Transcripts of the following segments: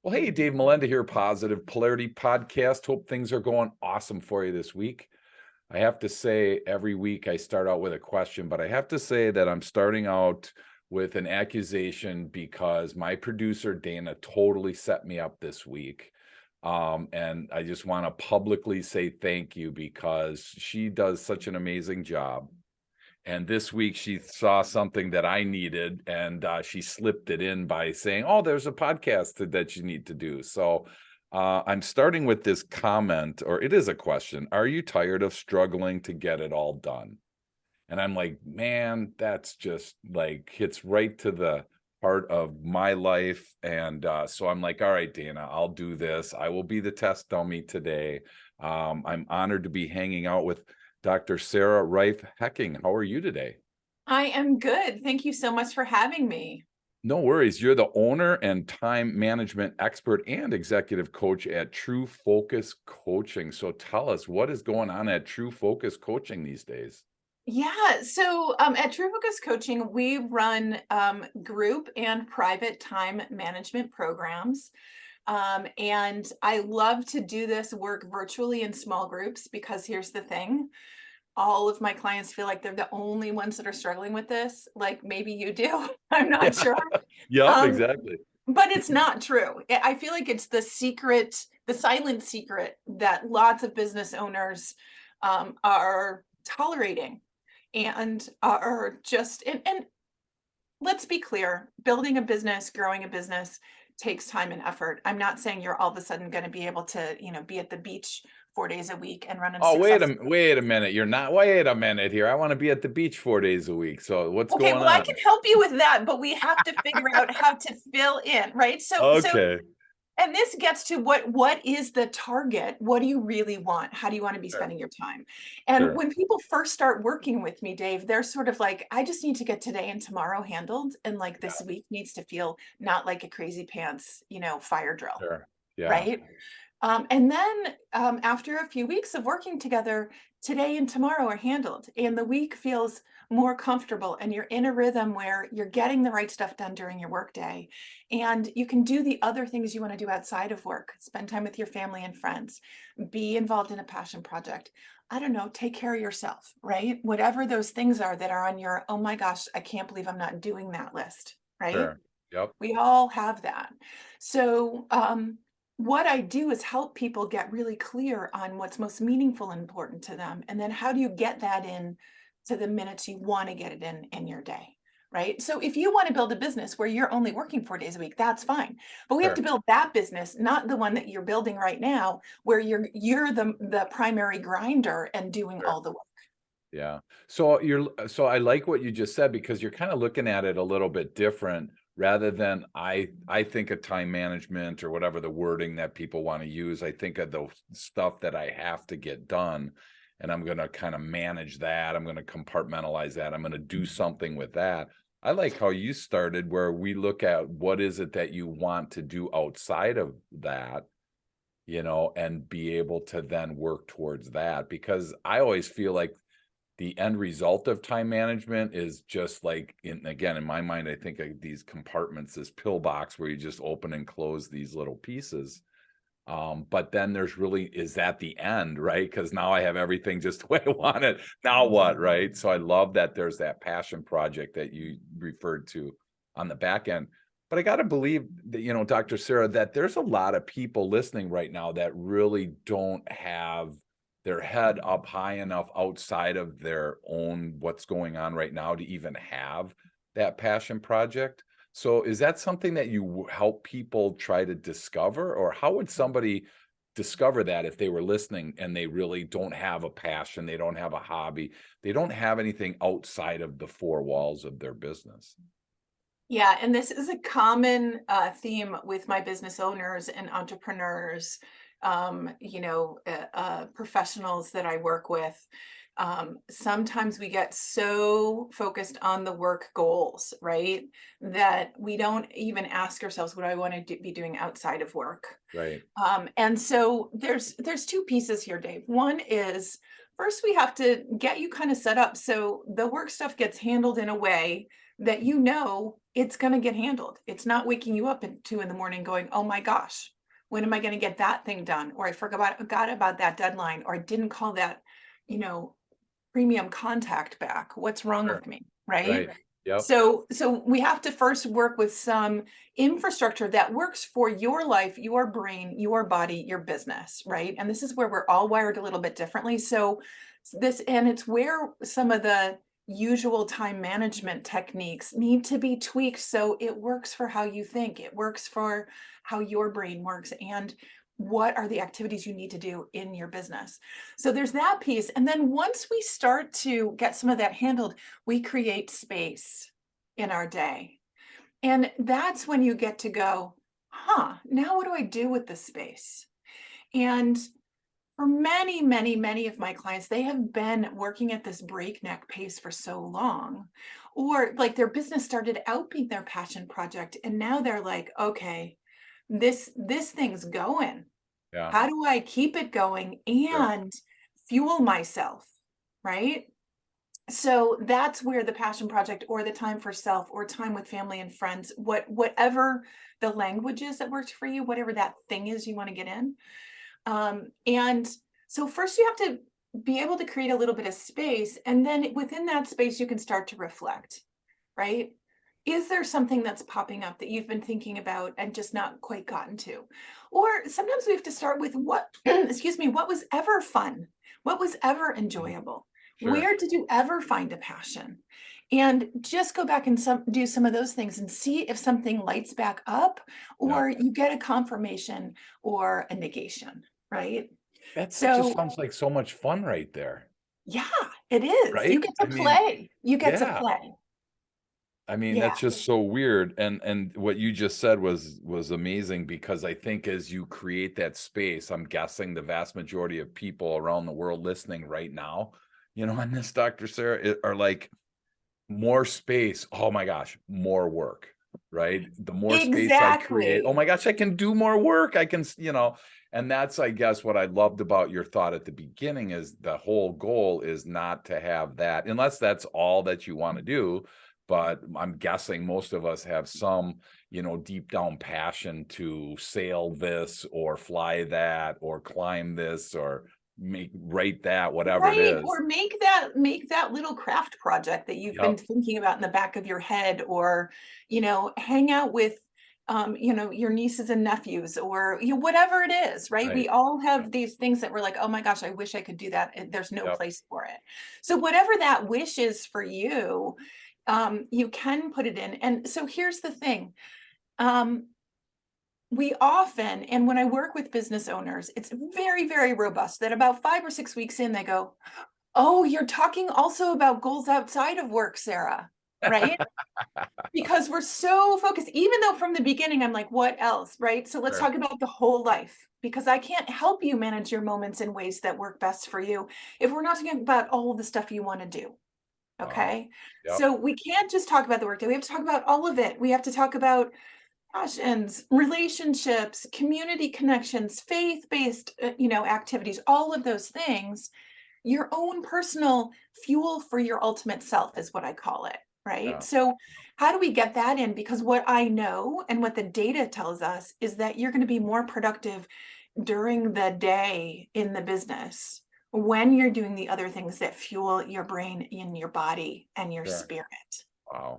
Well, hey, Dave Melinda here, Positive Polarity Podcast. Hope things are going awesome for you this week. I have to say, every week I start out with a question, but I have to say that I'm starting out with an accusation because my producer, Dana, totally set me up this week. And I just want to publicly say thank you because she does such an amazing job. And this week she saw something that I needed, and she slipped it in by saying, "Oh, there's a podcast that you need to do." So I'm starting with this comment, or it is a question: Are you tired of struggling to get it all done? And I'm like, man, that's just like hits right to the heart of my life. And so I'm like, all right, Dana, I'll do this. I will be the test dummy today. I'm honored to be hanging out with Dr. Sarah Reiff-Hekking. How are you today? I am good. Thank you so much for having me. No worries. You're the owner and time management expert and executive coach at True Focus Coaching. So tell us, what is going on at True Focus Coaching these days? At True Focus Coaching, we run group and private time management programs. And I love to do this work virtually in small groups because here's the thing. All of my clients feel like they're the only ones that are struggling with this. Like maybe you do. I'm not Yeah. sure. Yep, Um, exactly. but it's not true. I feel like it's the secret, the silent secret that lots of business owners are tolerating and are just and let's be clear, building a business, growing a business takes time and effort. I'm not saying you're all of a sudden going to be able to, be at the beach 4 days a week and run a Oh, successful. wait a minute. You're not. Wait a minute here. I want to be at the beach 4 days a week. So what's Okay, going well, I on? can help you with that, but we have to figure out how to fill in, right? Okay. And this gets to what is the target? What do you really want? How do you want to be Sure. spending your time? And Sure. when people first start working with me, Dave, they're sort of like, I just need to get today and tomorrow handled. And like Yeah. this week needs to feel not like a crazy pants, fire drill, Sure. Yeah. right? And then after a few weeks of working together, today and tomorrow are handled, and the week feels more comfortable, and you're in a rhythm where you're getting the right stuff done during your workday, and you can do the other things you want to do outside of work, spend time with your family and friends, be involved in a passion project. I don't know, take care of yourself, right? Whatever those things are that are on your, oh my gosh, I can't believe I'm not doing that list, right? Sure. Yep. We all have that. So, what I do is help people get really clear on what's most meaningful and important to them. And then how do you get that in to the minutes you want to get it in your day? Right. So if you want to build a business where you're only working 4 days a week, that's fine. But we have to Sure. build that business, not the one that you're building right now, where you're the primary grinder and doing Sure. all the work. Yeah. So I like what you just said because you're kind of looking at it a little bit different rather than I think of time management or whatever the wording that people want to use. I think of the stuff that I have to get done, and I'm going to kind of manage that. I'm going to compartmentalize that. I'm going to do something with that. I like how you started where we look at what is it that you want to do outside of that, and be able to then work towards that, because I always feel like the end result of time management is just like in my mind, I think of these compartments, this pillbox where you just open and close these little pieces. But then there's really, is that the end, right? Because now I have everything just the way I want it. Now what, right? So I love that there's that passion project that you referred to on the back end. But I got to believe that, Dr. Sarah, that there's a lot of people listening right now that really don't have their head up high enough outside of their own what's going on right now to even have that passion project. So is that something that you help people try to discover, or how would somebody discover that if they were listening and they really don't have a passion, they don't have a hobby, they don't have anything outside of the four walls of their business? Yeah, and this is a common theme with my business owners and entrepreneurs, professionals that I work with. Sometimes we get so focused on the work goals, right, that we don't even ask ourselves, what do I want to be doing outside of work? Right. And so there's two pieces here, Dave. One is first we have to get you kind of set up so the work stuff gets handled in a way that it's going to get handled. It's not waking you up at 2 in the morning going, oh my gosh, when am I going to get that thing done? Or I forgot about that deadline, or I didn't call that, you know, premium contact back. What's wrong Sure. with me? Right. Right. Yep. So we have to first work with some infrastructure that works for your life, your brain, your body, your business, right? And this is where we're all wired a little bit differently. So and it's where some of the usual time management techniques need to be tweaked so it works for how you think, it works for how your brain works, and what are the activities you need to do in your business. So there's that piece. And then once we start to get some of that handled, we create space in our day. And that's when you get to go, now what do I do with this space? And for many, many, many of my clients, they have been working at this breakneck pace for so long, or like their business started out being their passion project. And now they're like, okay, this thing's going. Yeah. How do I keep it going Sure. and fuel myself? Right. So that's where the passion project or the time for self or time with family and friends, whatever the language is that works for you, whatever that thing is you want to get in. And so first you have to be able to create a little bit of space. And then within that space, you can start to reflect, right? Is there something that's popping up that you've been thinking about and just not quite gotten to? Or sometimes we have to start with what, excuse me, what was ever fun? What was ever Mhm. enjoyable? Sure. Where did you ever find a passion? And just go back and do some of those things and see if something lights back up, Yeah. or you get a confirmation or a negation, right? That just So, sounds like so much fun right there. yeah, it is. You Right? get I to mean, play. You get to yeah. play. I mean, Yeah. that's just so weird. And what you just said was amazing because I think as you create that space, I'm guessing the vast majority of people around the world listening right now, on this, Dr. Sarah, are like, more space. Oh my gosh, more work, right? The more space I create, oh Exactly. my gosh, I can do more work. I can, and that's, I guess, what I loved about your thought at the beginning is the whole goal is not to have that, unless that's all that you want to do. But I'm guessing most of us have some, deep down passion to sail this or fly that or climb this or write that, whatever it Right, is. or make that little craft project that you've been Yep. thinking about in the back of your head, or, hang out with, your nieces and nephews, or, whatever it is, right? Right. We all Yep. have these things that we're like, "Oh my gosh, I wish I could do that," and there's no Yep. place for it. So whatever that wish is for you, you can put it in. And so here's the thing, um, we often, and when I work with business owners, it's very, very robust that about 5 or 6 weeks in, they go, "Oh, you're talking also about goals outside of work, Sarah," right? Because we're so focused, even though from the beginning I'm like, "What else?" Right? So let's Sure. talk about the whole life, because I can't help you manage your moments in ways that work best for you if we're not talking about all of the stuff you want to do. Wow. Okay? Yep. So we can't just talk about the work day. We have to talk about all of it. We have to talk about passions, relationships, community connections, faith-based, activities, all of those things. Your own personal fuel for your ultimate self is what I call it, right? Yeah. So, how do we get that in? Because what I know and what the data tells us is that you're going to be more productive during the day in the business when you're doing the other things that fuel your brain and your body and your Sure. spirit. Wow.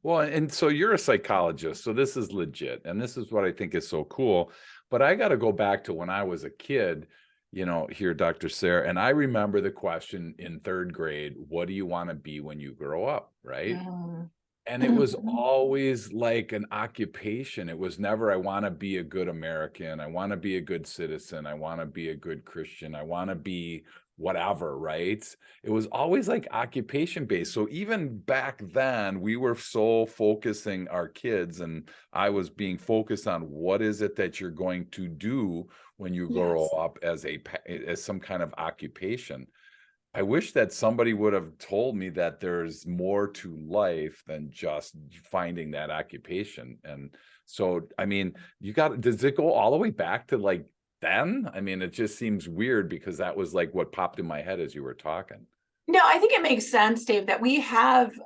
Well, and so you're a psychologist, so this is legit, and this is what I think is so cool. But I got to go back to when I was a kid, here, Dr. Sarah, and I remember the question in third grade, what do you want to be when you grow up? Right. Mm. And it was always like an occupation. It was never, I want to be a good American. I want to be a good citizen. I want to be a good Christian. I want to be whatever, right? It was always like occupation based. So even back then, we were so focusing our kids, and I was being focused on what is it that you're going to do when you grow Yes. up as some kind of occupation. I wish that somebody would have told me that there's more to life than just finding that occupation. And so, I mean, does it go all the way back to like then? I mean, it just seems weird because that was like what popped in my head as you were talking. No, I think it makes sense, Dave, that we have,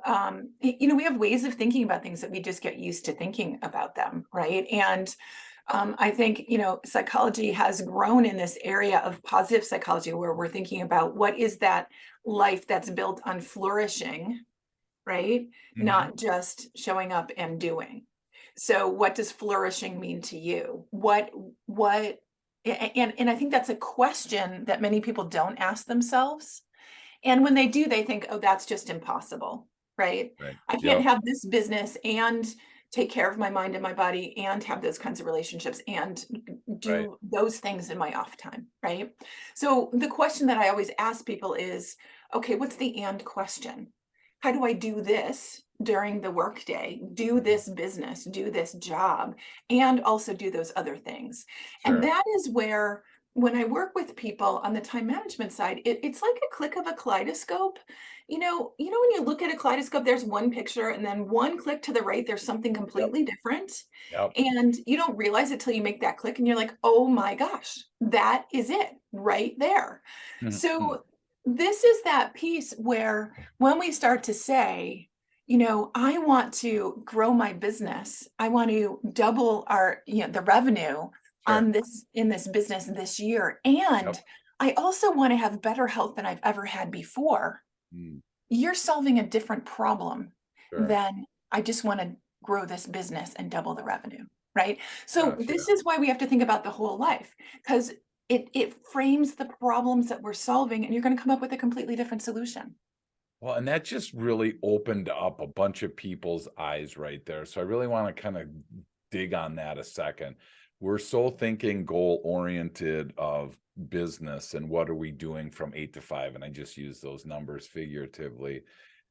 we have ways of thinking about things that we just get used to thinking about them, right? And I think, psychology has grown in this area of positive psychology where we're thinking about what is that life that's built on flourishing, right? Hmm. Not just showing up and doing. So what does flourishing mean to you? What and I think that's a question that many people don't ask themselves, and when they do, they think, "Oh, that's just impossible," right? Right. I can't Yep. have this business and take care of my mind and my body and have those kinds of relationships and Right. do those things in my off time, right? So the question that I always ask people is, okay, what's the and question? How do I do this during the workday, do Mhm. this business, do this job, and also do those other things? And Sure. that is where when I work with people on the time management side, it's like a click of a kaleidoscope. When you look at a kaleidoscope, there's one picture, and then one click to the right, there's something Yep. completely different. Yep. And you don't realize it till you make that click, and you're like, oh my gosh, that is it right there. Mhm. So this is that piece where when we start to say, I want to grow my business, I want to double the revenue Sure. in this business this year. Yep. And I also want to have better health than I've ever had before. Mm, You're solving a different problem sure. than I just want to grow this business and double the revenue, right? So Gotcha. this is why we have to think about the whole life, because it frames the problems that we're solving, and you're going to come up with a completely different solution. Well, and that just really opened up a bunch of people's eyes right there. So I really want to kind of dig on that a second. We're so thinking goal oriented of business and what are we doing from 8 to 5? And I just use those numbers figuratively.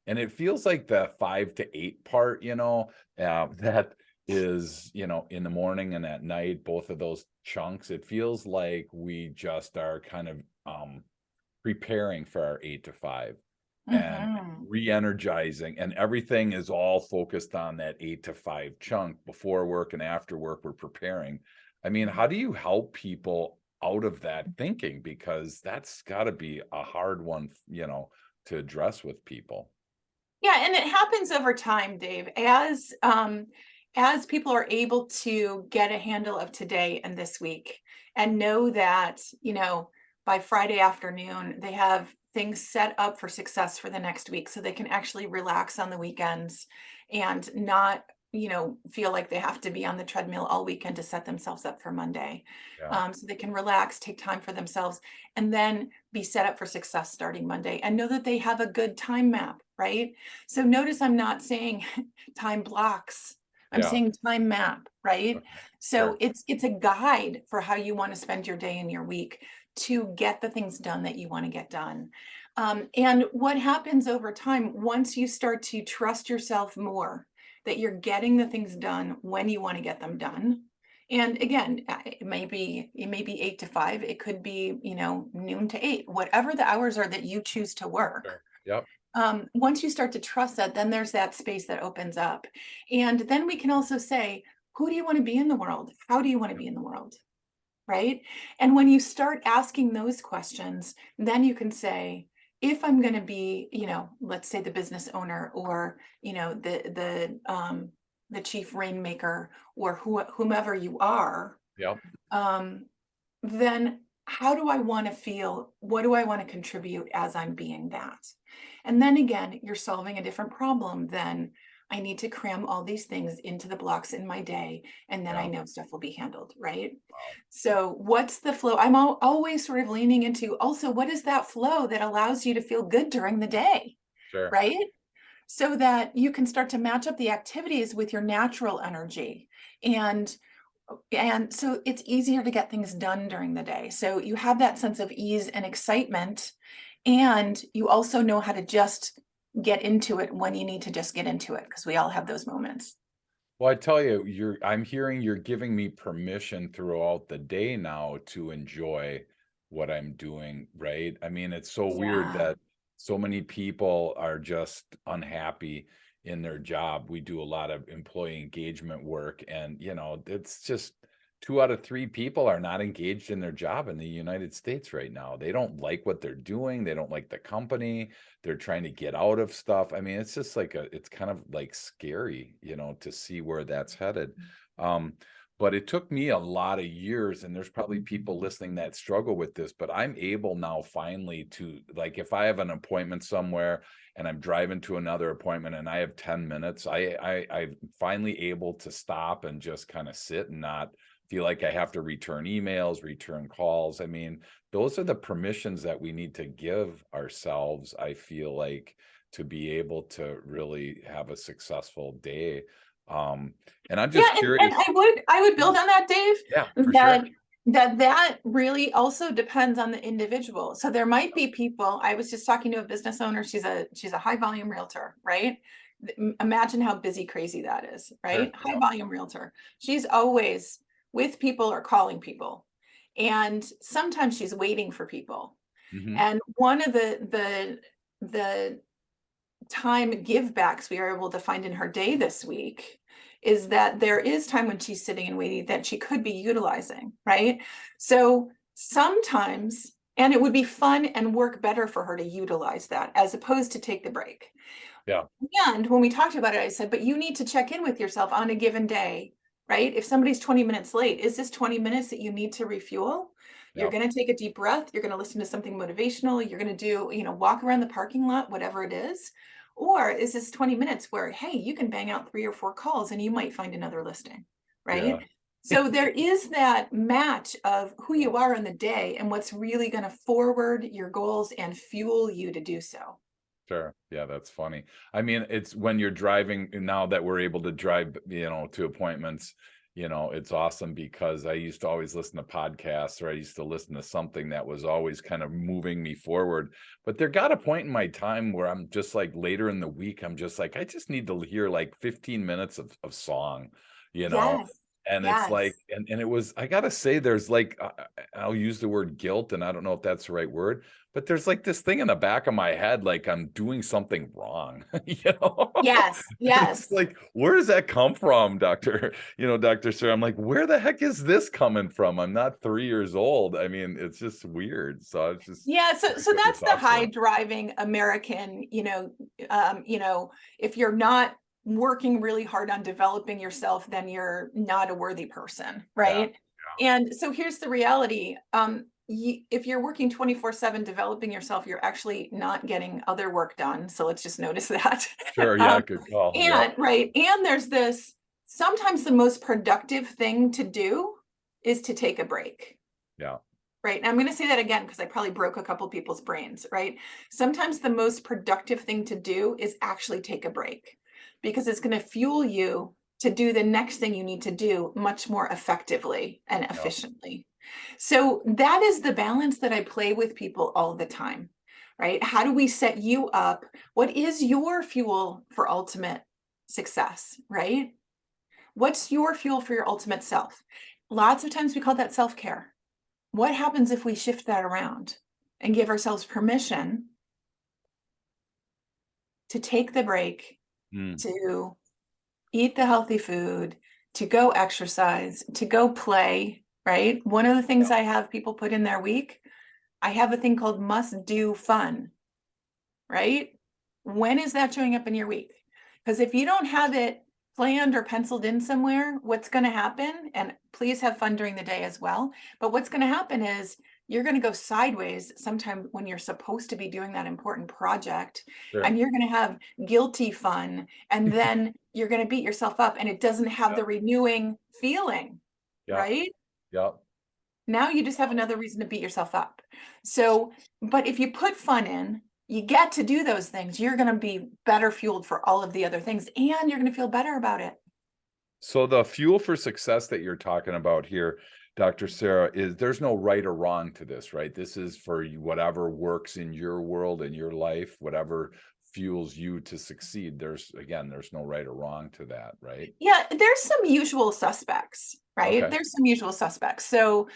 And it feels like the 5 to 8 part, that is, in the morning and at night, both of those chunks, it feels like we just are kind of preparing for our 8 to 5 and Hmm. re-energizing, and everything is all focused on that 8 to 5 chunk. Before work and after work, we're preparing. I mean, how do you help people out of that thinking? Because that's got to be a hard one, to address with people. Yeah, and it happens over time, Dave, as people are able to get a handle of today and this week and know that, by Friday afternoon, they have things set up for success for the next week so they can actually relax on the weekends and not, feel like they have to be on the treadmill all weekend to set themselves up for Monday. Yeah. So they can relax, take time for themselves, and then be set up for success starting Monday and know that they have a good time map, right? So notice I'm not saying time blocks. I'm Yeah. saying time map, right? Okay. So Sure. it's a guide for how you want to spend your day and your week to get the things done that you want to get done. And what happens over time, once you start to trust yourself more, that you're getting the things done when you want to get them done. And again, it may be 8 to 5. It could be, noon to 8, whatever the hours are that you choose to work. Sure. Yep. Once you start to trust that, then there's that space that opens up. And then we can also say, who do you want to be in the world? How do you want to Yep. be in the world? Right? And when you start asking those questions, then you can say, if I'm going to be, let's say the business owner or, the chief rainmaker or whomever you are, Yep. um, then how do I want to feel? What do I want to contribute as I'm being that? And then again, you're solving a different problem than I need to cram all these things into the blocks in my day, and then I Yeah. know stuff will be handled, right? Wow. So, what's the flow? I'm always sort of leaning into also what is that flow that allows you to feel good during the day, Sure. right? So that you can start to match up the activities with your natural energy. And so it's easier to get things done during the day. So you have that sense of ease and excitement, and you also know how to just get into it when you need to just get into it, because we all have those moments. Well, I tell you, I'm hearing you're giving me permission throughout the day now to enjoy what I'm doing, right? I mean, it's so weird Yeah. that so many people are just unhappy in their job. We do a lot of employee engagement work, and it's just 2 out of 3 people are not engaged in their job in the United States right now. They don't like what they're doing. They don't like the company. They're trying to get out of stuff. I mean, it's just like it's kind of like scary, to see where that's headed. Um, but it took me a lot of years, and there's probably people listening that struggle with this, but I'm able now finally to, like, if I have an appointment somewhere and I'm driving to another appointment and I have 10 minutes, I'm finally able to stop and just kind of sit and not feel like I have to return emails, return calls. I mean, those are the permissions that we need to give ourselves, I feel like, to be able to really have a successful day. And I'm Yeah, just and curious. I would build on that, Yeah, Dave, for sure. that really also depends on the individual. So there might be people, I was just talking to a business owner, she's a high volume realtor, right? Imagine how busy crazy that is, right? Sure. High Yeah. volume realtor. She's always with people or calling people. And sometimes she's waiting for people. Hmm. And one of the time give backs we are able to find in her day this week is that there is time when she's sitting and waiting that she could be utilizing, right? So sometimes, and it would be fun and work better for her to utilize that as opposed to take the break. Yeah. And when we talked about it, I said, but you need to check in with yourself on a given day, right? If somebody's 20 minutes late, is this 20 minutes that you need to refuel? You're Yeah. going to take a deep breath. You're going to listen to something motivational. You're going to do, walk around the parking lot, whatever it is. Or is this 20 minutes where, hey, you can bang out 3 or 4 calls and you might find another listing, Yeah. right? So there is that match of who you are in the day and what's really going to forward your goals and fuel you to do so. Sure. Yeah, that's funny. I mean, it's when you're driving now that we're able to drive, to appointments, it's awesome because I used to always listen to podcasts, or I used to listen to something that was always kind of moving me forward. But there got a point in my time where I'm just like later in the week, I'm just like, I just need to hear like 15 minutes of song, you know? Yes. And it's like, Yes. and it was, I gotta say, there's like, I'll use the word guilt, and I don't know if that's the right word, but there's like this thing in the back of my head, like I'm doing something wrong, you know? Yes. And it's Yes. like, where does that come from, Doctor? Dr. Sir? I'm like, where the heck is this coming from? I'm not 3 years old. I mean, it's just weird. So I was just Yeah, so curious so what your that's the thoughts high were. driving American, if you're not working really hard on developing yourself, then you're not a worthy person, Yeah, right? And so here's the reality. If you're working 24/7 developing yourself, you're actually not getting other work done. So let's just notice that. sure. Yeah, Um, good call. Yep. and right, and there's this sometimes the most productive thing to do is to take a break. Yeah. Right. And I'm going to say that again because I probably broke a couple people's brains, right? Sometimes the most productive thing to do is actually take a break because it's going to fuel you to do the next thing you need to do much more effectively and Yep. efficiently. So that is the balance that I play with people all the time, right? How do we set you up? What is your fuel for ultimate success, right? What's your fuel for your ultimate self? Lots of times we call that self care. What happens if we shift that around and give ourselves permission to take the break, Mm, to eat the healthy food, to go exercise, to go play, right? One of the things yep. I have people put in their week, I have a thing called must do fun, right? When is that showing up in your week? Because if you don't have it planned or penciled in somewhere, what's going to happen, and please have fun during the day as well, but what's going to happen is you're going to go sideways sometime when you're supposed to be doing that important project, Sure. and you're going to have guilty fun, and then you're going to beat yourself up, and it doesn't have Yep. the renewing feeling, Yep. right? Yep. Now you just have another reason to beat yourself up. So, but if you put fun in, you get to do those things, you're going to be better fueled for all of the other things and you're going to feel better about it. So the fuel for success that you're talking about here, Dr. Sarah, is there's no right or wrong to this, right? This is for you, whatever works in your world and your life, whatever fuels you to succeed. There's no right or wrong to that, right? Yeah, there's some usual suspects, right? Okay. There's some usual suspects. So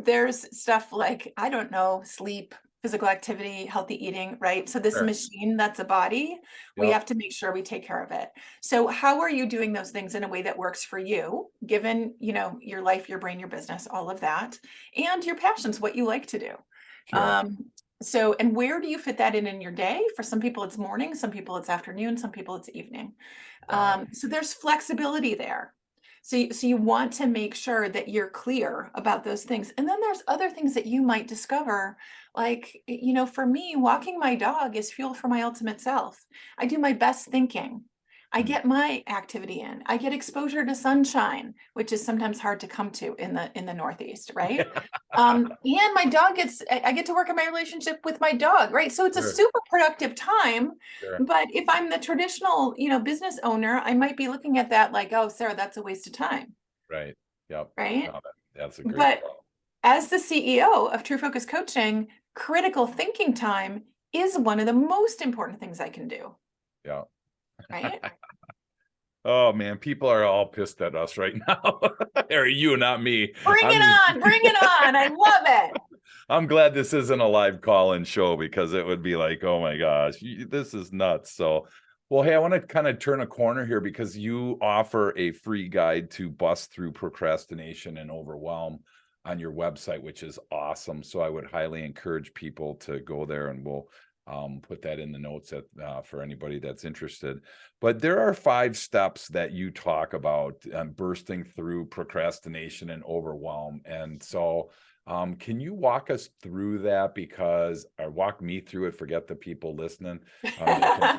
there's stuff like, I don't know, sleep, physical activity, healthy eating, right? So this Sure. machine that's a body, we Yep. have to make sure we take care of it. So how are you doing those things in a way that works for you, given, your life, your brain, your business, all of that, and your passions, what you like to do? Sure. Um, and where do you fit that in your day? For some people it's morning, some people it's afternoon, some people it's evening. Right. So there's flexibility there. So you want to make sure that you're clear about those things. And then there's other things that you might discover. Like, for me, walking my dog is fuel for my ultimate self. I do my best thinking. I Hmm. get my activity in. I get exposure to sunshine, which is sometimes hard to come to in the Northeast, right? And my dog I get to work on my relationship with my dog, right? So it's a Sure. super productive time. Sure. But if I'm the traditional, business owner, I might be looking at that like, oh, Sarah, that's a waste of time, Right. Yep. right? No, that's a great But point. as the CEO of True Focus Coaching, critical thinking time is one of the most important things I can do, Yeah. right? Oh man, people are all pissed at us right now. Or you, not me. Bring it I'm on, bring it on. I love it. I'm glad this isn't a live call-in show because it would be like, oh my gosh, this is nuts. So, well, hey, I want to kind of turn a corner here because you offer a free guide to bust through procrastination and overwhelm on your website, which is awesome. So I would highly encourage people to go there, and we'll put that in the notes for anybody that's interested. But there are 5 steps that you talk about bursting through procrastination and overwhelm. And so can you walk us through that? Because, or walk me through it, forget the people listening.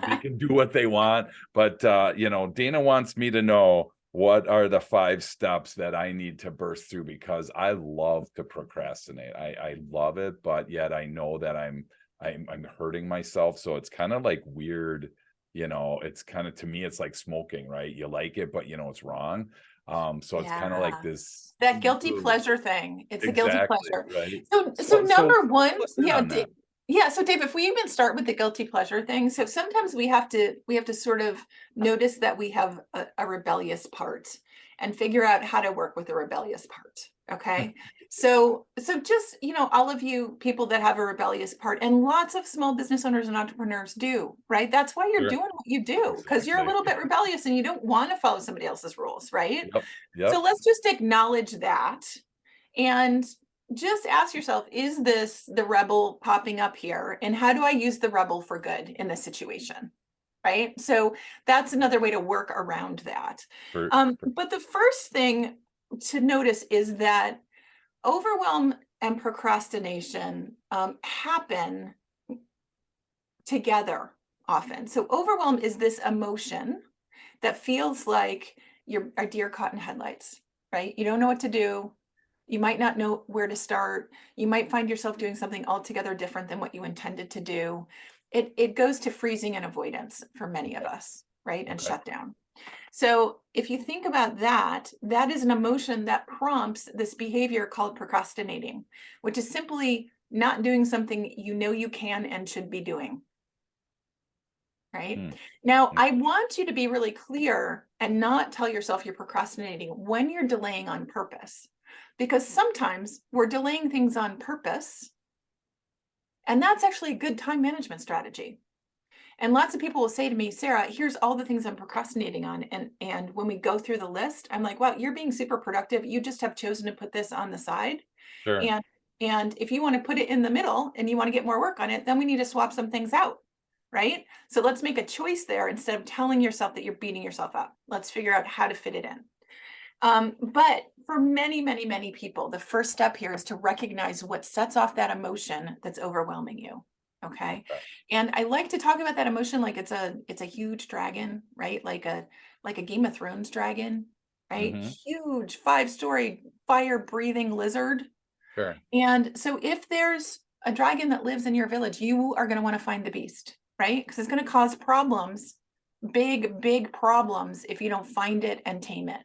They can do what they want. But Dana wants me to know, what are the 5 steps that I need to burst through, because I love to procrastinate. I love it, but yet I know that I'm hurting myself. So it's kind of like weird, it's kind of, to me, it's like smoking, right? You like it, but it's wrong. So it's kind of like Yeah. this. That guilty pleasure thing. It's a guilty Exactly, pleasure. right? So So number one, fill us in yeah, on that. yeah. So Dave, if we even start with the guilty pleasure thing, so sometimes we have to sort of notice that we have a rebellious part and figure out how to work with the rebellious part. Okay. So just, all of you people that have a rebellious part, and lots of small business owners and entrepreneurs do, right? That's why you're Sure. doing what you do, because you're a Exactly. little bit rebellious and you don't want to follow somebody else's rules, right? Yep. So Yep. let's just acknowledge that and just ask yourself, is this the rebel popping up here? And how do I use the rebel for good in this situation? Right. So that's another way to work around that. For, for But the first thing to notice is that overwhelm and procrastination happen together often. So overwhelm is this emotion that feels like you're a deer caught in headlights, right? You don't know what to do. You might not know where to start. You might find yourself doing something altogether different than what you intended to do. It goes to freezing and avoidance for many of okay. us, right? And Okay. shutdown. So if you think about that, that is an emotion that prompts this behavior called procrastinating, which is simply not doing something you know you can and should be doing. Right. Hmm. Now, I Okay. want you to be really clear and not tell yourself you're procrastinating when you're delaying on purpose, because sometimes we're delaying things on purpose. And that's actually a good time management strategy. And lots of people will say to me, Sarah, here's all the things I'm procrastinating on. And when we go through the list, I'm like, wow, you're being super productive. You just have chosen to put this on the side. Sure. And and if you want to put it in the middle and you want to get more work on it, then we need to swap some things out. Right. So let's make a choice there instead of telling yourself that you're beating yourself up. Let's figure out how to fit it in. But for many, many, many people, the first step here is to recognize what sets off that emotion that's overwhelming you. Okay. Okay. And I like to talk about that emotion like it's a huge dragon, right? Like a Game of Thrones dragon, right? Mm-hmm. Huge 5-story fire breathing lizard. Sure. And so if there's a dragon that lives in your village, you are going to want to find the beast, right? Because it's going to cause problems, big, big problems if you don't find it and tame it.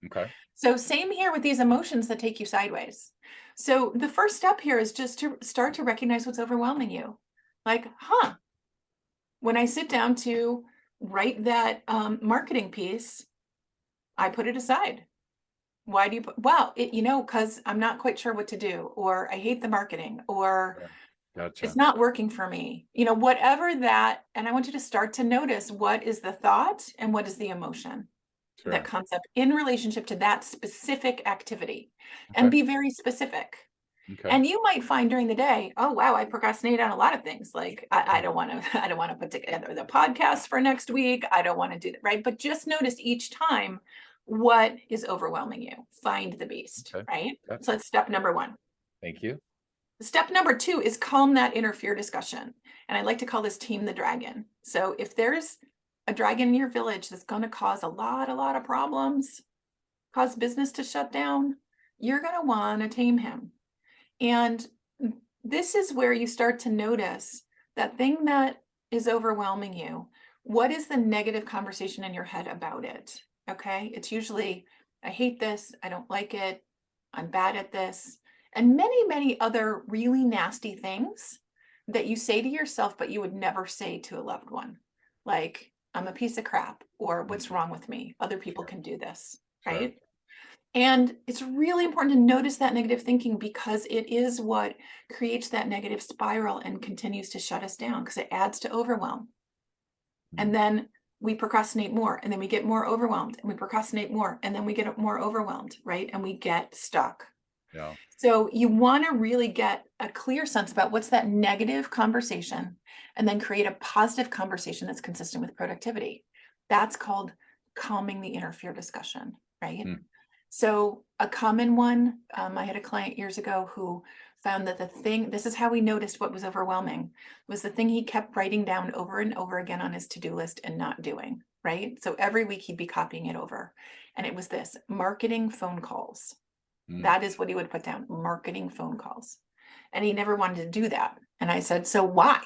Okay. So same here with these emotions that take you sideways. So the first step here is just to start to recognize what's overwhelming you. Like, when I sit down to write that marketing piece, I put it aside. Why do you put, well, because I'm not quite sure what to do, or I hate the marketing, or Sure. It's Gotcha. not working for me. Whatever that, and I want you to start to notice what is the thought and what is the emotion that Sure. comes up in relationship to that specific activity, and Okay. be very specific. Okay. And you might find during the day, oh wow, I procrastinate on a lot of things. Like I don't want to, I don't want to put together the podcast for next week. I don't want to do that, right? But just notice each time what is overwhelming you. Find the beast, Okay. right? So Gotcha. that's step number one. Thank you. Step number two is calm that inner fear discussion. And I like to call this team the dragon. So if there's a dragon in your village that's going to cause a lot of problems, cause business to shut down, you're going to want to tame him. And this is where you start to notice that thing that is overwhelming you. What is the negative conversation in your head about it? Okay. It's usually, I hate this. I don't like it. I'm bad at this. And many other really nasty things that you say to yourself, but you would never say to a loved one. Like, I'm a piece of crap, or what's Mhm. wrong with me? Other people Sure. can do this. Sure. Right. And it's really important to notice that negative thinking, because it is what creates that negative spiral and continues to shut us down, because it adds to overwhelm. And Mm. then we procrastinate more, and then we get more overwhelmed, and we procrastinate more, and then we get more overwhelmed, right? And we get stuck. Yeah. So you want to really get a clear sense about what's that negative conversation, and then create a positive conversation that's consistent with productivity. That's called calming the inner fear discussion, right? Mm. So a common one, I had a client years ago who found that this is how he noticed what was overwhelming, was the thing he kept writing down over and over again on his to-do list and not doing, right? So every week he'd be copying it over. And it was this: marketing phone calls. Mm. That is what he would put down: marketing phone calls. And he never wanted to do that. And I said, so why?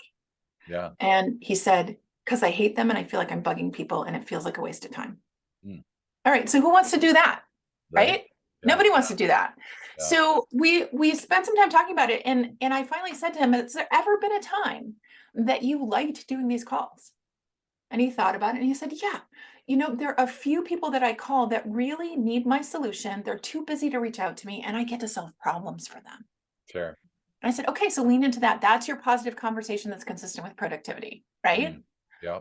Yeah. And he said, because I hate them and I feel like I'm bugging people and it feels like a waste of time. Mm. All right, so who wants to do that? Right. Right? Yeah. Nobody wants to do that. Yeah. So we spent some time talking about it, and I finally said to him, has there ever been a time that you liked doing these calls? And he thought about it and he said, yeah, there are a few people that I call that really need my solution. They're too busy to reach out to me, and I get to solve problems for them. Sure. And I said, okay, so lean into that. That's your positive conversation that's consistent with productivity, right? Mm. Yeah.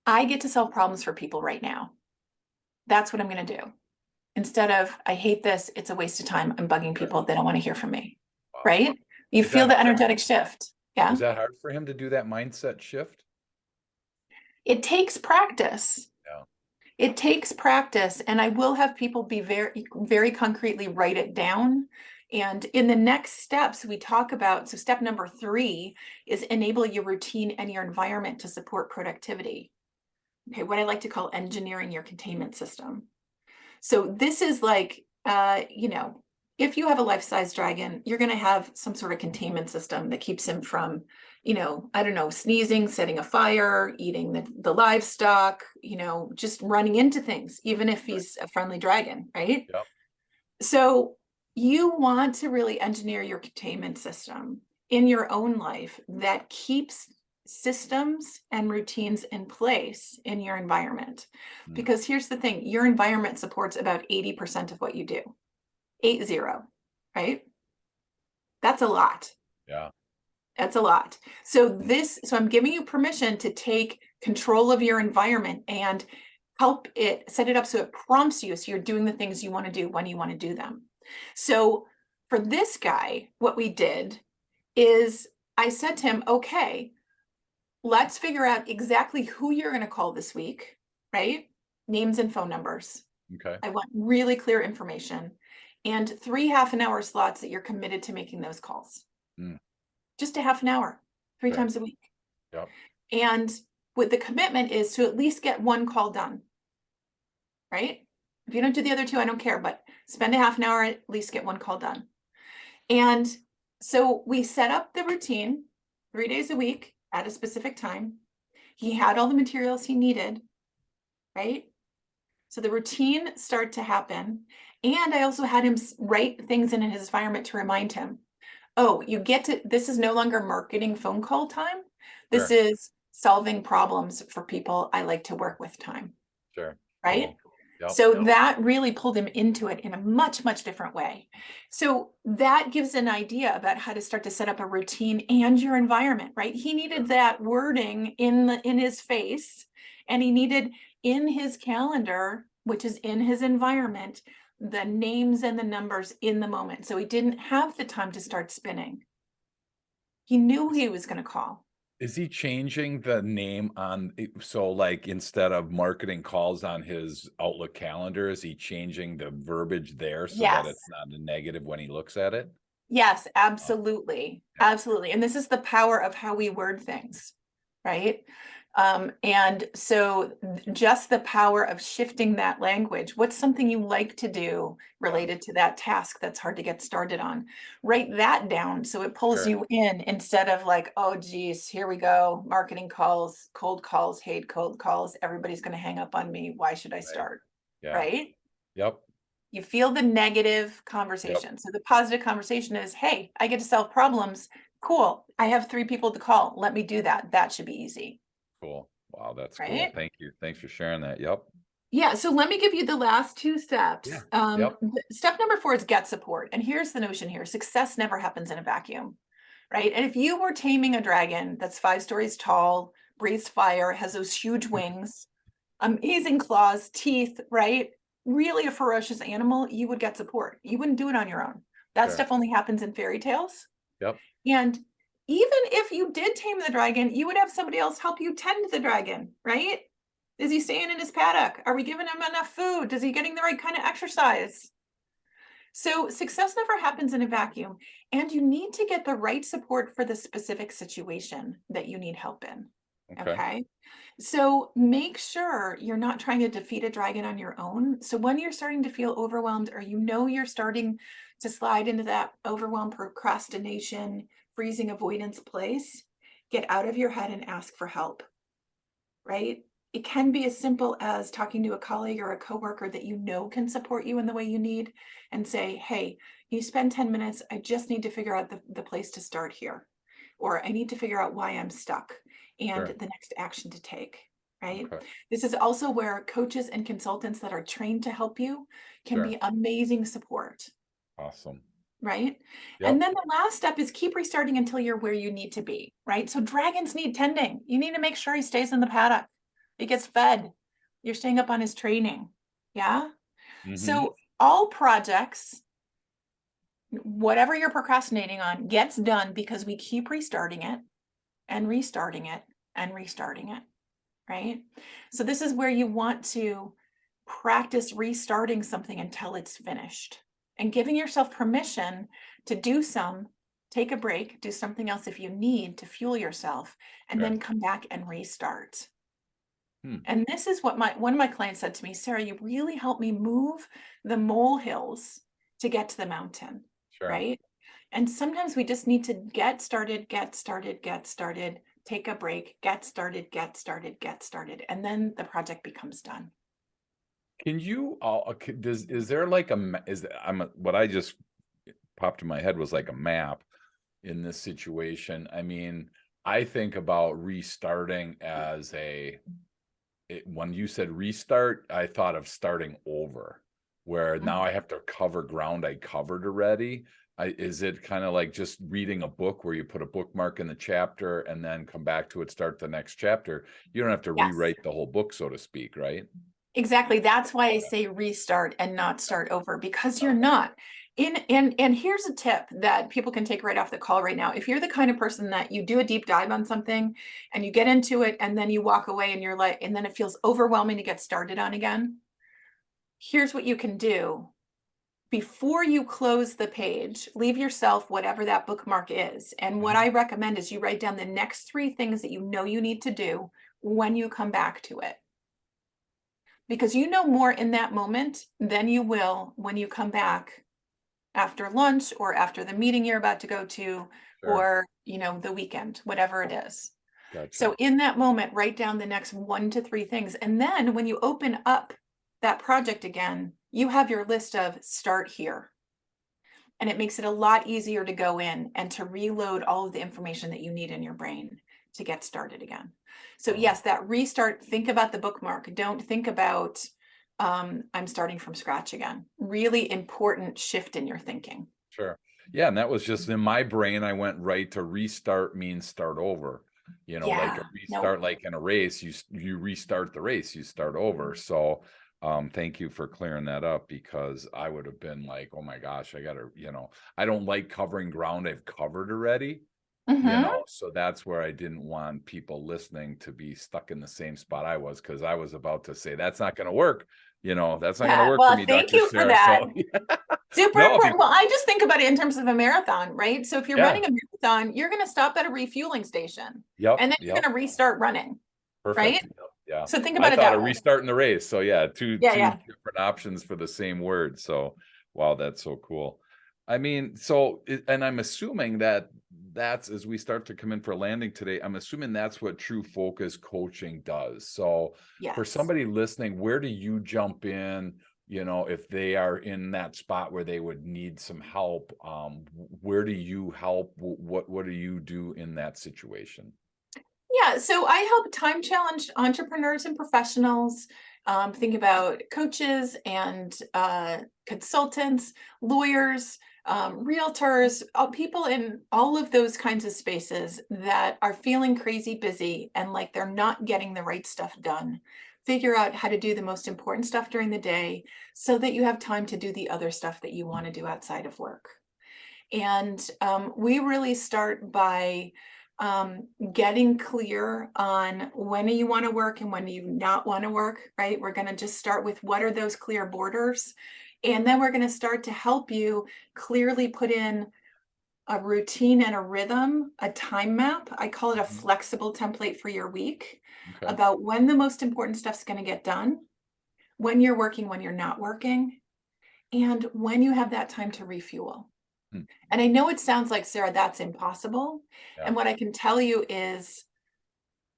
I get to solve problems for people right now. That's what I'm going to do. Instead of, I hate this, it's a waste of time, I'm bugging Right. people, they don't want to hear from me, Wow. right? You Was that feel the hard? energetic shift. Was Yeah. that hard for him to do that mindset shift? It takes practice. Yeah. It takes practice. And I will have people be very concretely write it down. And in the next steps, we talk about, so step number 3 is enable your routine and your environment to support productivity. Okay, what I like to call engineering your containment system. So this is like, if you have a life-size dragon, you're going to have some sort of containment system that keeps him from, I don't know, sneezing, setting a fire, eating the livestock, just running into things, even if Right. he's a friendly dragon, right? Yep. So you want to really engineer your containment system in your own life that keeps systems and routines in place in your environment. Mm. Because here's the thing, your environment supports about 80% of what you do. 80, right? That's a lot. Yeah. That's a lot. So I'm giving you permission to take control of your environment and help it set it up so it prompts you, so you're doing the things you want to do when you want to do them. So for this guy, what we did is I said to him, okay, let's figure out exactly who you're going to call this week, right? Names and phone numbers. Okay. I want really clear information, and 3 half-an-hour slots that you're committed to making those calls. Mm. Just a half an hour, 3 Okay. times a week. Yep. And with the commitment is to at least get 1 call done, right? If you don't do the other 2, I don't care, but spend a half an hour, at least get 1 call done. And so we set up the routine 3 days a week at a specific time. He had all the materials he needed, right? So the routine started to happen. And I also had him write things in his environment to remind him, oh, this is no longer marketing phone call time. This Sure. is solving problems for people I like to work with time, Sure. right? Cool. Yep. So that really pulled him into it in a much, much different way. So that gives an idea about how to start to set up a routine and your environment, right? He needed that wording in his face, and he needed in his calendar, which is in his environment, the names and the numbers in the moment. So he didn't have the time to start spinning. He knew he was going to call. Is he changing the name on so like instead of marketing calls on his Outlook calendar, is he changing the verbiage there so that it's Yes. not a negative when he looks at it? Yes, Oh, absolutely. yeah. Absolutely. And this is the power of how we word things, right? And so just the power of shifting that language. What's something you like to do Yeah. related to that task that's hard to get started on? Write that down so it pulls Sure. you in instead of like, oh, geez, here we go. Marketing calls, cold calls, hate cold calls. Everybody's going to hang up on me. Why should I Right. start? Yeah. Right? Yep. You feel the negative Yep. conversation. So the positive conversation is, hey, I get to solve problems. Cool. I have 3 people to call. Let me do that. That should be easy, Cool. Wow, that's cool. right? Thank you. Thanks for sharing that. Yep. Yeah. So let me give you the last 2 Yeah. steps. Yep. Step number 4 is get support. And here's the notion here: success never happens in a vacuum, right? And if you were taming a dragon that's 5 stories tall, breathes fire, has those huge wings, amazing claws, teeth, right? Really a ferocious animal, you would get support. You wouldn't do it on your own. That Sure. stuff only happens in fairy tales. Yep. And even if you did tame the dragon, you would have somebody else help you tend the dragon, right? Is he staying in his paddock? Are we giving him enough food? Is he getting the right kind of exercise? So success never happens in a vacuum, and you need to get the right support for the specific situation that you need help in. Okay. Okay. So make sure you're not trying to defeat a dragon on your own. So when you're starting to feel overwhelmed, or you know you're starting to slide into that overwhelm, procrastination, freezing avoidance place, get out of your head and ask for help, right? It can be as simple as talking to a colleague or a coworker that you know can support you in the way you need, and say, hey, you spend 10 minutes. I just need to figure out the place to start here. Or I need to figure out why I'm stuck and Sure. the next action to take, right? Okay. This is also where coaches and consultants that are trained to help you can Sure. be amazing support, Awesome. right? And Yep. then the last step is keep restarting until you're where you need to be, right? So dragons need tending. You need to make sure he stays in the paddock. He gets fed. You're staying up on his training. Yeah. Mm-hmm. So all projects, whatever you're procrastinating on, gets done because we keep restarting it and restarting it and restarting it, right? So this is where you want to practice restarting something until it's finished, and giving yourself permission to do some, take a break, do something else if you need to fuel yourself, and Sure. then come back and restart. Hmm. And this is what one of my clients said to me: Sarah, you really helped me move the molehills to get to the mountain, Sure. right? And sometimes we just need to get started, get started, get started, take a break, get started, get started, get started, and then the project becomes done. Can you does is there like what I just popped in my head was like a map in this situation. I mean, I think about restarting as when you said restart, I thought of starting over, where now Mhm. I have to cover ground I covered already. Is it kind of like just reading a book where you put a bookmark in the chapter and then come back to it, start the next chapter? You don't have to Yes. rewrite the whole book, so to speak, right? Exactly. That's why I Okay. say restart and not Yeah. start over, because you're Okay. not. And here's a tip that people can take right off the call right now. If you're the kind of person that you do a deep dive on something and you get into it and then you walk away and you're like, and then it feels overwhelming to get started on again, here's what you can do. Before you close the page, leave yourself whatever that bookmark is. And what Mhm. I recommend is you write down the next 3 things that you know you need to do when you come back to it, because you know more in that moment than you will when you come back after lunch or after the meeting you're about to go to, Sure. or the weekend, whatever it is. So Gotcha. in that moment, write down the next 1 to 3 things, and then when you open up that project again, you have your list of start here, and it makes it a lot easier to go in and to reload all of the information that you need in your brain to get started again. So Wow. yes, that restart, think about the bookmark. Don't think about I'm starting from scratch again. Really important shift in your thinking. Sure. Yeah, and that was just in my brain, I went right to restart means start over. Like a Yeah, no. restart, like in a race, you restart the race, you start over. So, thank you for clearing that up because I would have been like, oh my gosh, I gotta, I don't like covering ground I've covered already. Mhm. So that's where I didn't want people listening to be stuck in the same spot I was, because I was about to say that's not going to work. That's not going to Yeah, work for well, me, thank Dr. you for Sarah. that. So Super no, important. Well, I just think about it in terms of a marathon, right? So if you're yeah, running a marathon, you're going to stop at a refueling station yep, and then you're yep, going to restart running, right? perfect. Yep, yeah. So think I about it thought that of way. restarting the race. So yeah, Yeah, two yeah. different options for the same word. So wow, that's so cool. I mean, and I'm assuming that that's as we start to come in for landing today, I'm assuming that's what true focus coaching does. So for Yes. somebody listening, where do you jump in? If they are in that spot where they would need some help, where do you help? What do you do in that situation? Yeah, so I help time challenged entrepreneurs and professionals think about coaches and consultants, lawyers, realtors, people in all of those kinds of spaces that are feeling crazy busy and like they're not getting the right stuff done. Figure out how to do the most important stuff during the day so that you have time to do the other stuff that you want to do outside of work. And we really start by getting clear on when do you want to work and when do you not want to work, right? We're going to just start with what are those clear borders. And then we're going to start to help you clearly put in a routine and a rhythm, a time map. I call it a Mhm. flexible template for your week Okay. about when the most important stuff's going to get done, when you're working, when you're not working, and when you have that time to refuel. Hmm. And I know it sounds like, Sarah, that's impossible. Yeah. And what I can tell you is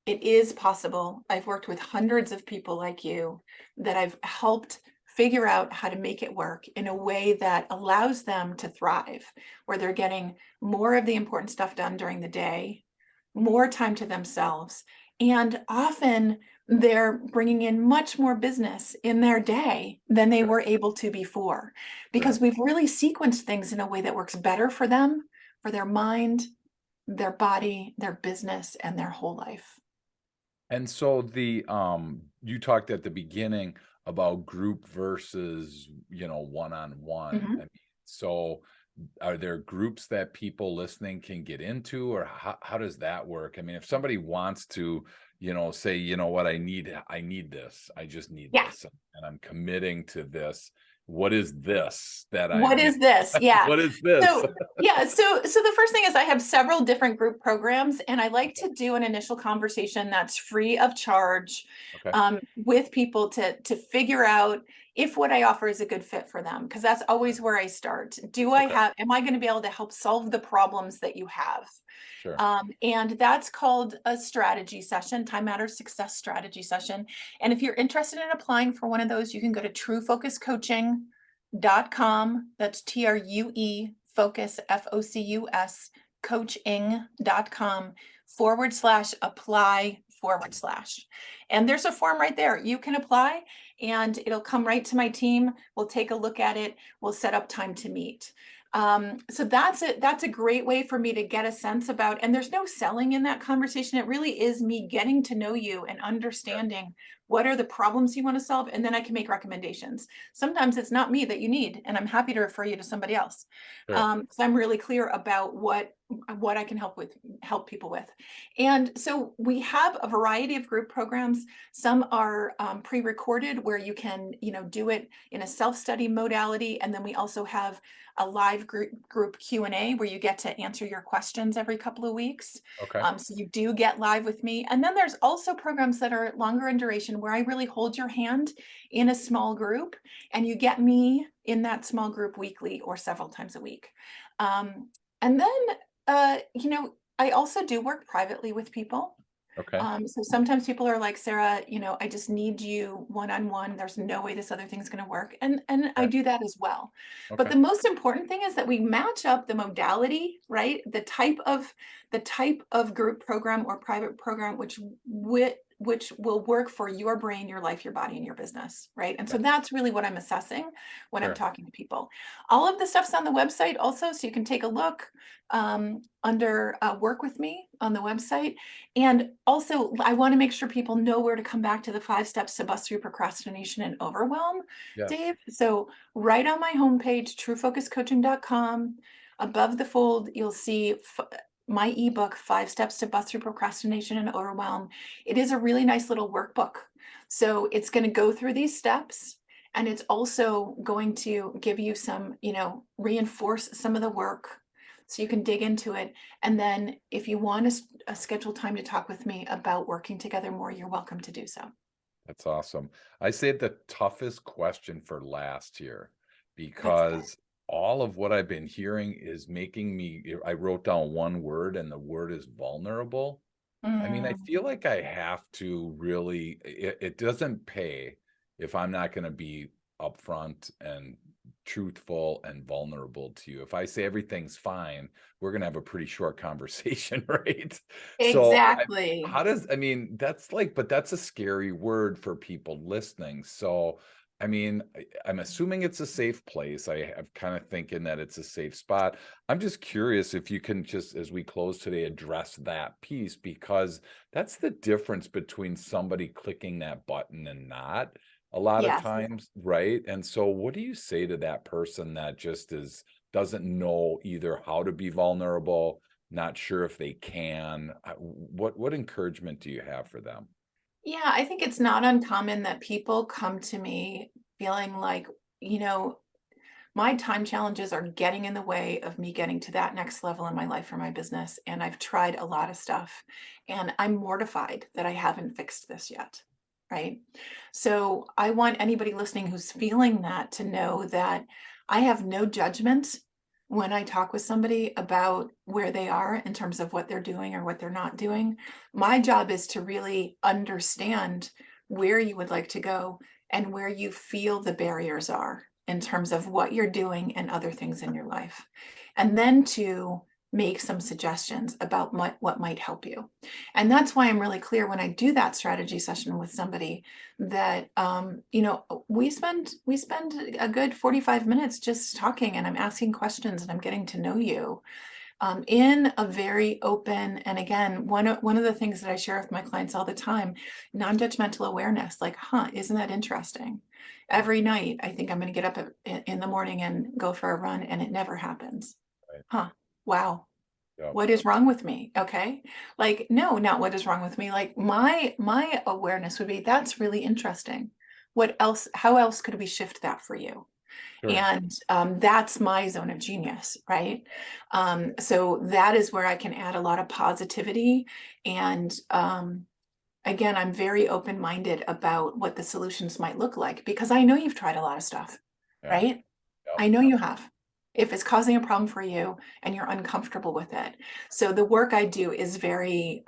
it is possible. I've worked with hundreds of people like you that I've helped figure out how to make it work in a way that allows them to thrive, where they're getting more of the important stuff done during the day, more time to themselves, and often they're bringing in much more business in their day than they Sure. were able to before, because Sure. we've really sequenced things in a way that works better for them, for their mind, their body, their business, and their whole life. And so you talked at the beginning about group versus, one-on-one. I Mhm. mean, so are there groups that people listening can get into, or how does that work? I mean, if somebody wants to, say, you know what, I need this. I just need Yeah. this, and I'm committing to this. What is this that What I'm, is this? Yeah. what is this? So, yeah, so the first thing is I have several different group programs, and I like Okay. to do an initial conversation that's free of charge Okay. with people to figure out if what I offer is a good fit for them, because that's Okay. always where I start. Okay. Am I going to be able to help solve the problems that you have? Sure. And that's called a strategy session, Time Matters Success Strategy Session. And if you're interested in applying for one of those, you can go to truefocuscoaching.com. That's TRUE focus, FOCUS, coaching.com/apply/. And there's a form right there. You can apply and it'll come right to my team. We'll take a look at it. We'll set up time to meet. So that's a great way for me to get a sense about, and there's no selling in that conversation. It really is me getting to know you and Sure. understanding what are the problems you want to solve, and then I can make recommendations. Sometimes it's not me that you need, and I'm happy to refer you to somebody else. Sure. Because I'm really clear about what I can help people with. And so we have a variety of group programs. Some are pre-recorded where you can, do it in a self-study modality, and then we also have a live group Q&A where you get to answer your questions every couple of weeks. Okay. So you do get live with me. And then there's also programs that are longer in duration where I really hold your hand in a small group and you get me in that small group weekly or several times a week. And then, I also do work privately with people. Okay. So sometimes people are like, Sarah, I just need you one-on-one. There's no way this other thing's going to work. And I Sure. do that as well. But Okay. the most important thing is that we match up the modality, right? The type of group program or private program, which will work for your brain, your life, your body, and your business, right? And so Yeah, that's really what I'm assessing when I'm sure. talking to people. All of the stuff's on the website also, so you can take a look under work with me on the website. And also, I want to make sure people know where to come back to the 5 steps to bust through procrastination and overwhelm, Yes. Dave. So right on my homepage, truefocuscoaching.com, above the fold, you'll see my ebook, 5 Steps to Bust Through Procrastination and Overwhelm. It is a really nice little workbook. So it's going to go through these steps, and it's also going to give you some, reinforce some of the work so you can dig into it. And then if you want to schedule time to talk with me about working together more, you're welcome to do so. That's awesome. I saved the toughest question for last here What's that? because all of what I've been hearing is making me, I wrote down one word and the word is vulnerable. I mean, I Mm, feel like I have to really, it doesn't pay if I'm not going to be upfront and truthful and vulnerable to you. If I say everything's fine, we're going to have a pretty short conversation, right? So, exactly. how does, I mean, that's like, but that's a scary word for people listening. So, I mean, I'm assuming it's a safe place. I have kind of thinking that it's a safe spot. I'm just curious if you can just, as we close today, address that piece, because that's the difference between somebody clicking that button and not a lot of Yes. times, right? And so what do you say to that person that just doesn't know either how to be vulnerable, not sure if they can? What encouragement do you have for them? Yeah, I think it's not uncommon that people come to me feeling like, you know, my time challenges are getting in the way of me getting to that next level in my life or my business. And I've tried a lot of stuff, and I'm mortified that I haven't fixed this yet. Right. So I want anybody listening who's feeling that to know that I have no judgment when I talk with somebody about where they are in terms of what they're doing or what they're not doing. My job is to really understand where you would like to go and where you feel the barriers are in terms of what you're doing and other things in your life. And then to make some suggestions about what might help you. And that's why I'm really clear when I do that strategy session with somebody that we spend a good 45 minutes just talking, and I'm asking questions and I'm getting to know you in a very open. And again, one of the things that I share with my clients all the time, non-judgmental awareness, like, isn't that interesting? Yeah, Every night I think I'm going to get up in the morning and go for a run, and it never happens. right. Huh. Wow. Yeah, What is wrong with me? Okay. Like, no, not what is wrong with me. Like, my awareness would be, that's really interesting. What else, how else could we shift that for you? sure. And that's my zone of genius, right? So that is where I can add a lot of positivity. And again, I'm very open minded about what the solutions might look like, because I know you've tried a lot of stuff, Yeah. right? Yep. I know you have. If it's causing a problem for you and you're uncomfortable with it. So the work I do is very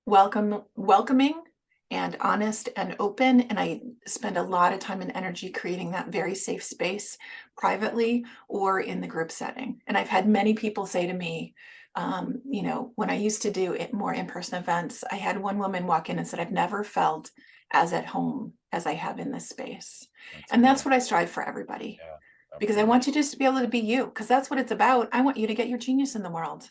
welcoming and honest and open, and I spend a lot of time and energy creating that very safe space privately or in the group setting. And I've had many people say to me, when I used to do it more in-person events, I had one woman walk in and said, I've never felt as at home as I have in this space. That's And that's cool. what I strive for everybody, Yeah, because I absolutely. want you just to be able to be you, because that's what it's about. I want you to get your genius in the world.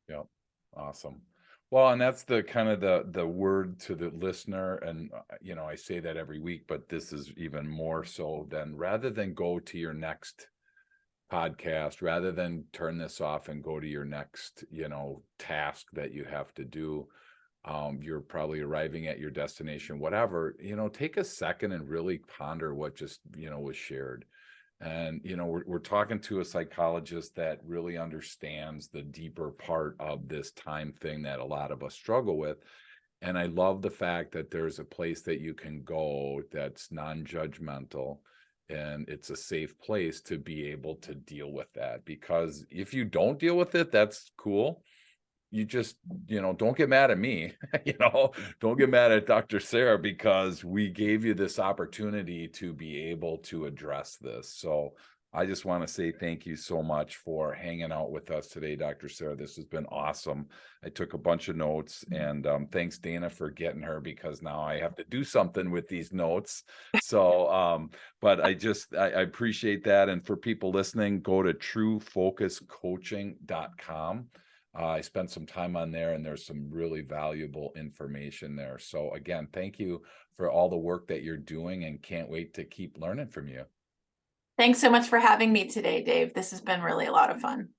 Yep. Awesome. Well, and that's the kind of the word to the listener. And I say that every week, but this is even more so than, rather than go to your next podcast, rather than turn this off and go to your next, task that you have to do. You're probably arriving at your destination, whatever, take a second and really ponder what just, was shared. And, we're talking to a psychologist that really understands the deeper part of this time thing that a lot of us struggle with. And I love the fact that there's a place that you can go that's non-judgmental, and it's a safe place to be able to deal with that. Because if you don't deal with it, that's cool. You just, don't get mad at me, don't get mad at Dr. Sarah, because we gave you this opportunity to be able to address this. So I just want to say thank you so much for hanging out with us today, Dr. Sarah. This has been awesome. I took a bunch of notes, and thanks, Dana, for getting her, because now I have to do something with these notes. So, but I appreciate that. And for people listening, go to truefocuscoaching.com. I spent some time on there, and there's some really valuable information there. So again, thank you for all the work that you're doing, and can't wait to keep learning from you. Thanks so much for having me today, Dave. This has been really a lot of fun.